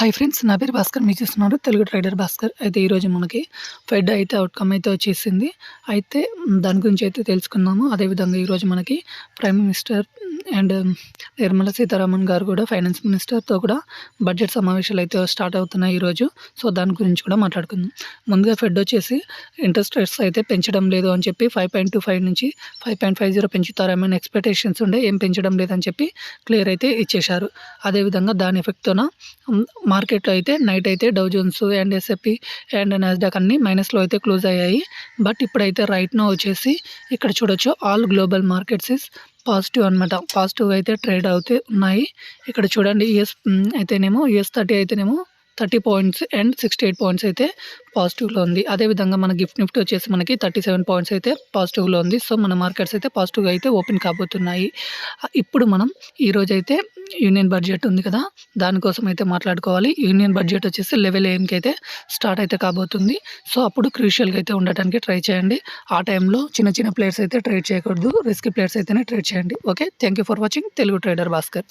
Hi friends, నా పేరు భాస్కర్. మీరు చూస్తున్నారు తెలుగు ట్రేడర్ భాస్కర్. అయితే ఈరోజు మనకి ఫెడ్ అయితే అవుట్‌కమ్ అయితే వచ్చేసింది. అయితే దాని గురించి అయితే తెలుసుకుందాము. అదేవిధంగా ఈరోజు మనకి prime minister and Nirmala Sitharaman గారు కూడా ఫైనాన్స్ మినిస్టర్‌తో కూడా బడ్జెట్ సమావేశాలు అయితే స్టార్ట్ అవుతున్నాయి ఈరోజు. సో, దాని గురించి కూడా మాట్లాడుకుందాం. ముందుగా ఫెడ్ వచ్చేసి ఇంట్రెస్ట్ రేట్స్ అయితే పెంచడం లేదు అని చెప్పి 5.25 నుంచి 5.50 పెంచుతారేమో ఎక్స్‌పెక్టేషన్స్ ఉండే. ఏం పెంచడం లేదని చెప్పి క్లియర్ అయితే ఇచ్చేశారు. అదేవిధంగా దాని ఎఫెక్ట్‌తోన మార్కెట్‌లో అయితే నైట్ అయితే Dow Jones and SIP and Nasdaq అన్నీ మైనస్‌లో అయితే క్లోజ్ అయ్యాయి. బట్ ఇప్పుడైతే రైట్ నౌ వచ్చేసి ఇక్కడ చూడొచ్చు all global markets is positive అనమాట. పాజిటివ్‌గా అయితే ట్రేడ్ అవుతే ఉన్నాయి. ఇక్కడ చూడండి అయితేనేమో యూఎస్ 30 అయితేనేమో 30 పాయింట్స్ అండ్ 68 పాయింట్స్ అయితే పాజిటివ్‌లో ఉంది. అదేవిధంగా మన గిఫ్ట్ నిఫ్టీ వచ్చేసి మనకి 37 పాయింట్స్ అయితే పాజిటివ్‌లో ఉంది. సో, మన మార్కెట్స్ అయితే పాజిటివ్‌గా అయితే ఓపెన్ కాబోతున్నాయి. ఇప్పుడు మనం ఈరోజైతే యూనియన్ బడ్జెట్ ఉంది కదా! దానికోసం అయితే మాట్లాడుకోవాలి. యూనియన్ బడ్జెట్ వచ్చేసి లెవెల్ ఏఎంకి అయితే స్టార్ట్ అయితే కాబోతుంది. సో, అప్పుడు క్రూషియల్‌గా అయితే ఉండటానికి ట్రై చేయండి. ఆ టైంలో చిన్న చిన్న ప్లేయర్స్ అయితే ట్రేడ్ చేయకూడదు. రిస్కీ ప్లేయర్స్ అయితేనే ట్రేడ్ చేయండి. Okay. Thank you for watching Telugu trader Bhaskar.